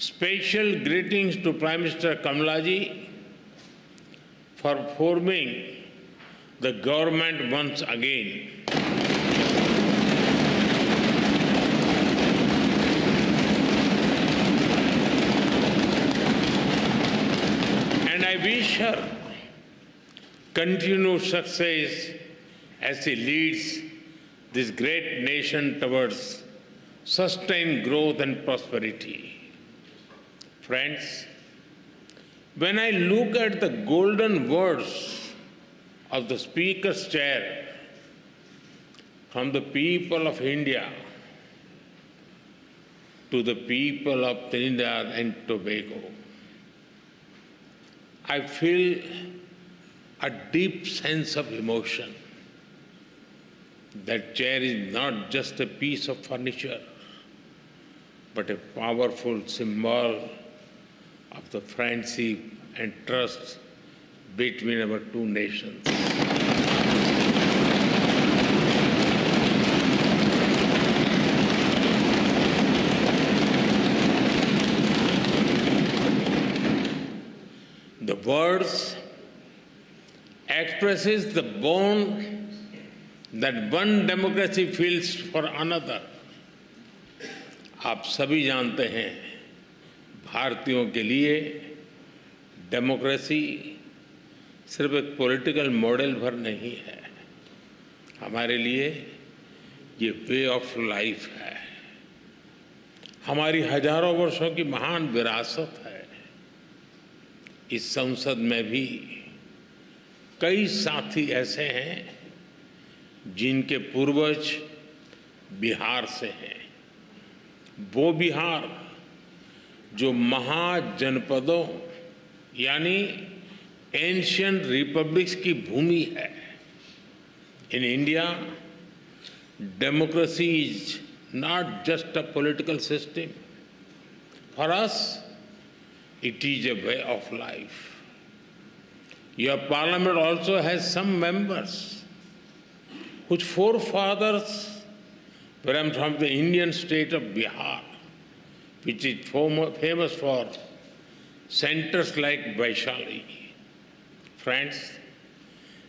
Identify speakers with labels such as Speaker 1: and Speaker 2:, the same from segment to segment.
Speaker 1: Special greetings to Prime Minister Kamalaji for forming the government once again. And I wish her continued success as she leads this great nation towards sustained growth and prosperity. Friends, when I look at the golden words of the Speaker's chair from the people of India to the people of Trinidad and Tobago, I feel a deep sense of emotion. That chair is not just a piece of furniture, but a powerful symbol of the friendship and trust between our two nations. The words expresses the bond that one democracy feels for another. आप सभी जानते हैं, भारतीयों के लिए democracy सिर्फ एक political model भर नहीं है, हमारे लिए ये वे ऑफ लाइफ है, हमारी हजारों वर्षों की महान विरासत है। इस संसद में भी कई साथी ऐसे हैं जिनके पूर्वज बिहार से हैं। वो बिहार जो महाजनपदों यानी एंशियंट रिपब्लिक्स की भूमि है। In India, democracy is not just a political system, for us it is a way of life. Your parliament also has some members whose forefathers were from the Indian state of Bihar, which is famous for centers like Vaishali. Friends,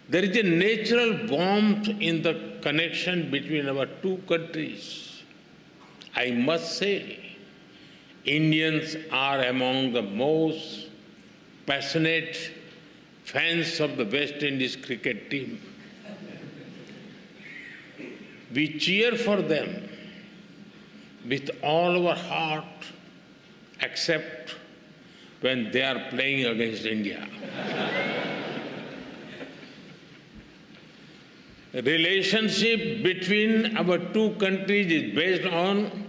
Speaker 1: there is a natural warmth in the connection between our two countries. I must say, Indians are among the most passionate fans of the West Indies cricket team. We cheer for them with all our heart, except when they are playing against India. The relationship between our two countries is based on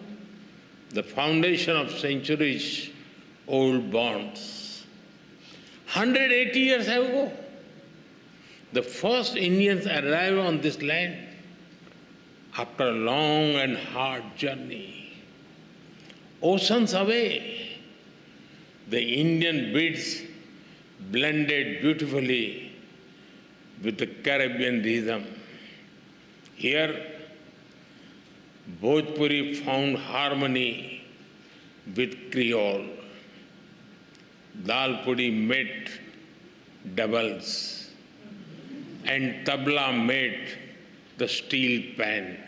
Speaker 1: the foundation of centuries-old bonds. 180 years ago, the first Indians arrived on this land after a long and hard journey. Oceans away, the Indian beats blended beautifully with the Caribbean rhythm. Here, Bhojpuri found harmony with Creole. Dal puri met doubles, and tabla met the steel pan.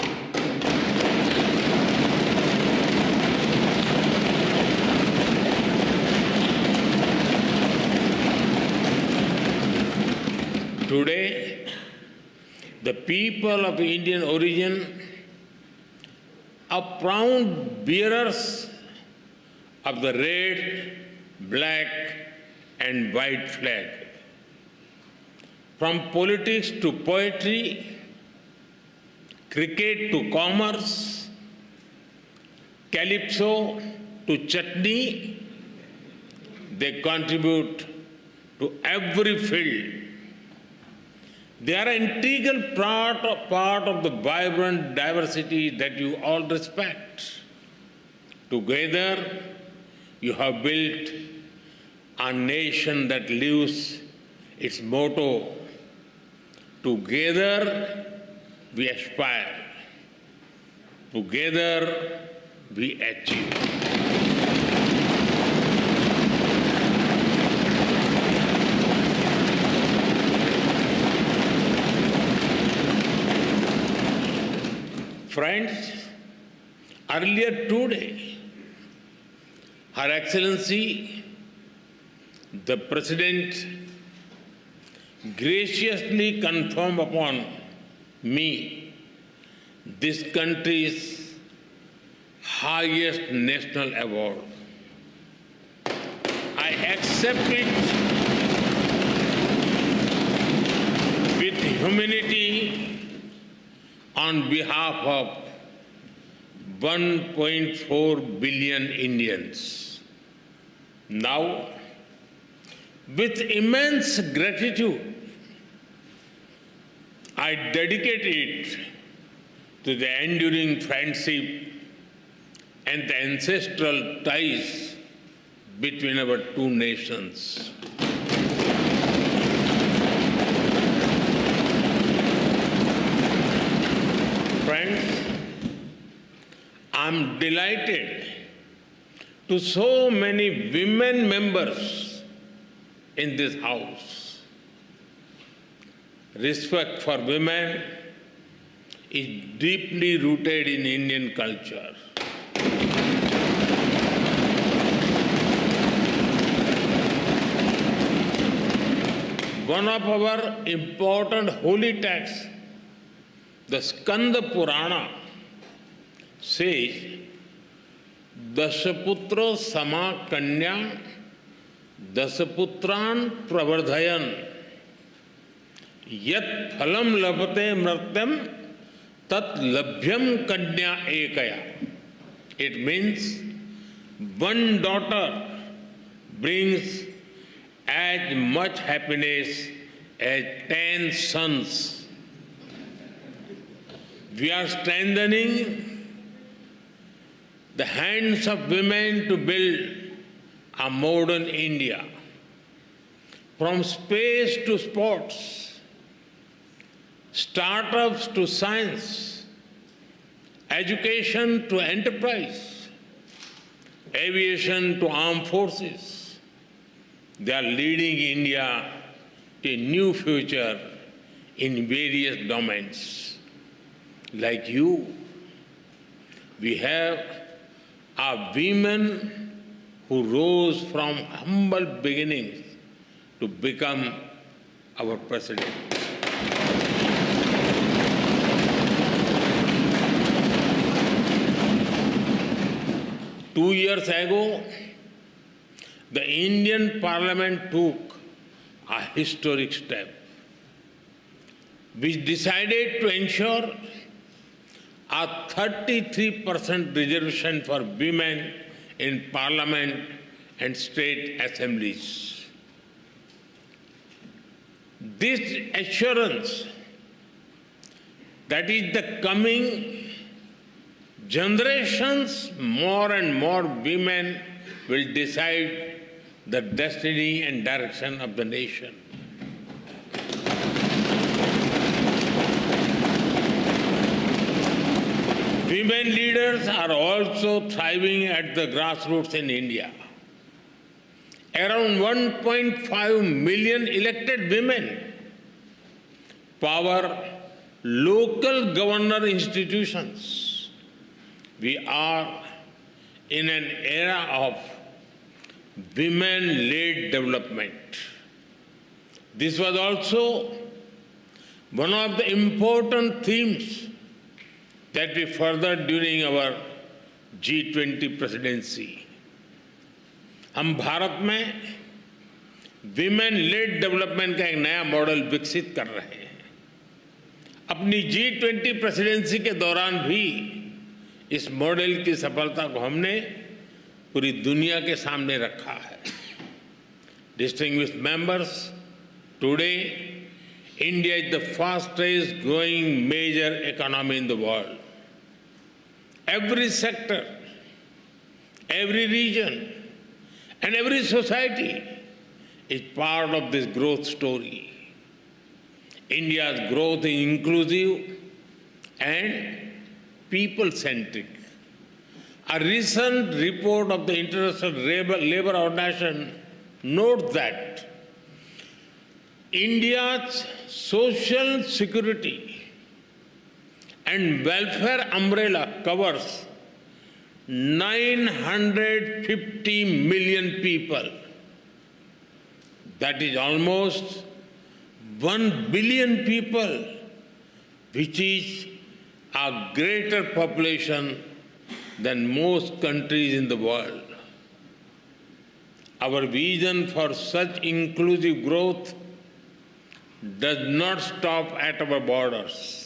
Speaker 1: Today, the people of Indian origin are proud bearers of the red, black, and white flag. From politics to poetry, cricket to commerce, calypso to chutney, they contribute to every field. They are an integral part of the vibrant diversity that you all respect. Together, you have built a nation that lives its motto, together we aspire, together we achieve. Friends, earlier today, Her Excellency, the President, graciously conferred upon me this country's highest national award. I accept it with humility on behalf of 1.4 billion Indians. Now, with immense gratitude, I dedicate it to the enduring friendship and the ancestral ties between our two nations. Friends, I'm delighted to so many women members in this House. Respect for women is deeply rooted in Indian culture. One of our important holy texts, the Skanda Purana, says, Dasaputro sama kanya, Dasaputran pravardhayan, Yat phalam labate mratyam, Tat labhyam kanya ekaya. It means one daughter brings as much happiness as 10 sons. We are strengthening the hands of women to build a modern India. From space to sports, startups to science, education to enterprise, aviation to armed forces, they are leading India to a new future in various domains. Like you, we have our women who rose from humble beginnings to become our president. Two years ago, the Indian Parliament took a historic step, which decided to ensure a 33% reservation for women in Parliament and state assemblies. This assurance that is the coming generations, more and more women will decide the destiny and direction of the nation. Women leaders are also thriving at the grassroots in India. Around 1.5 million elected women power local governor institutions. We are in an era of women-led development. This was also one of the important themes that we furthered during our G20 presidency. हम भारत में women-lead development का एक नया model विकसित कर रहे हैं. अपनी G20 प्रेसिडेंसी के दौरान भी इस मॉडल की सफलता को हमने पूरी दुनिया के सामने रखा है. Distinguished members, today India is the fastest growing major economy in the world. Every sector, every region, and every society is part of this growth story. India's growth is inclusive and people-centric. A recent report of the International Labour Organization notes that India's social security and welfare umbrella covers 950 million people. That is almost 1 billion people, which is a greater population than most countries in the world. Our vision for such inclusive growth does not stop at our borders.